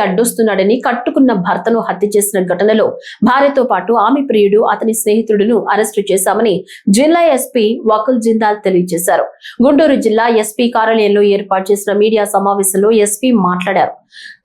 అడ్డొస్తున్నాడని కట్టుకున్న భర్తను హత్య చేసిన ఘటనలో భార్యతో పాటు ఆమె ప్రియుడు అతని స్నేహితుడును అరెస్టు చేశామని జిల్లా ఎస్పీ వకుల్ జిందాల్ తెలియజేశారు. గుంటూరు జిల్లా ఎస్పీ కార్యాలయంలో ఏర్పాటు చేసిన మీడియా సమావేశంలో ఎస్పీ మాట్లాడారు.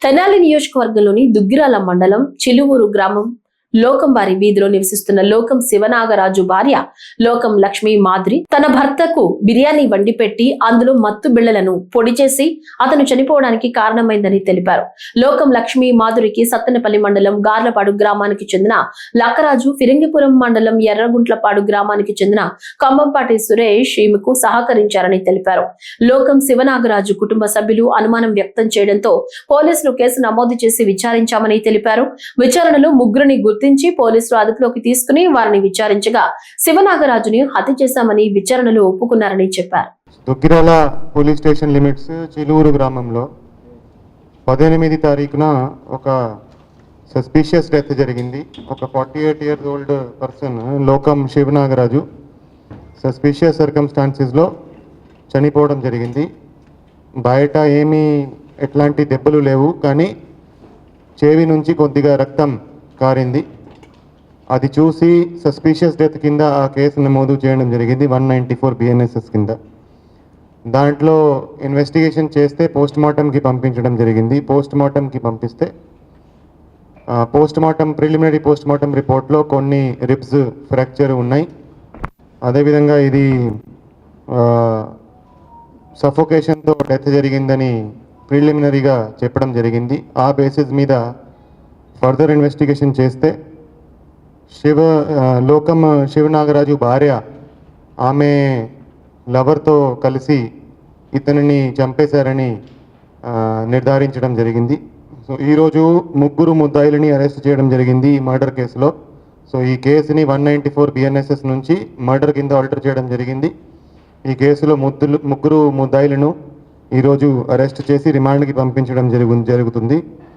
తెనాలి నియోజకవర్గంలోని దుగ్గిరాల మండలం చిలువూరు గ్రామం లోకంబారి వీధిలో నివసిస్తున్న లోకం శివనాగరాజు భార్య లోకం లక్ష్మీ మాధురి తన భర్తకు బిర్యానీ వండి పెట్టి అందులో మత్తు బిళ్లలను పొడి చేసి అతను చనిపోవడానికి కారణమైందని తెలిపారు. లోకం లక్ష్మీ మాధురికి సత్తెనపల్లి మండలం గార్లపాడు గ్రామానికి చెందిన లక్కరాజు, ఫిరంగిపురం మండలం ఎర్రగుంట్లపాడు గ్రామానికి చెందిన కంబంపాటి సురేష్ ఈమెకు సహకరించారని తెలిపారు. లోకం శివనాగరాజు కుటుంబ సభ్యులు అనుమానం వ్యక్తం చేయడంతో పోలీసులు కేసు నమోదు చేసి విచారించామని తెలిపారు. విచారణలో ముగ్గురిని గుర్తించి పోలీసులు అదుపులోకి తీసుకుని వారిని విచారించగా శివనాగరాజుని హత్య చేశామని విచారణలో ఒప్పుకున్నారని చెప్పారు. దుగ్గిరాల పోలీస్ స్టేషన్ లిమిట్స్ చిలువురు గ్రామంలో 18 తారీఖున ఒక సస్పీషియస్ డెత్ జరిగింది. ఒక 48 years old పర్సన్ లోకం శివనాగరాజు సస్పీషియస్ సర్కమ్స్టాన్సెస్లో చనిపోవడం జరిగింది. బయట ఎట్లాంటి దెబ్బలు లేవు, కానీ చెవి నుంచి కొద్దిగా రక్తం కారింది. అది చూసి సస్పీషియస్ డెత్ కింద ఆ కేసు నమోదు చేయడం జరిగింది 194 BNSS కింద. దాంట్లో ఇన్వెస్టిగేషన్ చేస్తే పోస్ట్ మార్టంకి పంపించడం జరిగింది. పోస్ట్ మార్టంకి పంపిస్తే ప్రిలిమినరీ పోస్ట్ మార్టం రిపోర్ట్లో కొన్ని రిబ్స్ ఫ్రాక్చర్ ఉన్నాయి. అదేవిధంగా ఇది సఫోకేషన్తో డెత్ జరిగిందని ప్రిలిమినరీగా చెప్పడం జరిగింది. ఆ బేసిస్ మీద ఫర్దర్ ఇన్వెస్టిగేషన్ చేస్తే లోకం శివనాగరాజు భార్య ఆమె లవర్తో కలిసి ఇతనిని చంపేశారని నిర్ధారించడం జరిగింది. సో ఈరోజు ముగ్గురు ముద్దాయిలని అరెస్ట్ చేయడం జరిగింది ఈ మర్డర్ కేసులో. సో ఈ కేసుని 194 BNSS నుంచి మర్డర్ కింద ఆల్టర్ చేయడం జరిగింది. ఈ కేసులో ముగ్గురు ముద్దాయిలను ఈరోజు అరెస్ట్ చేసి రిమాండ్కి పంపించడం జరుగుతుంది.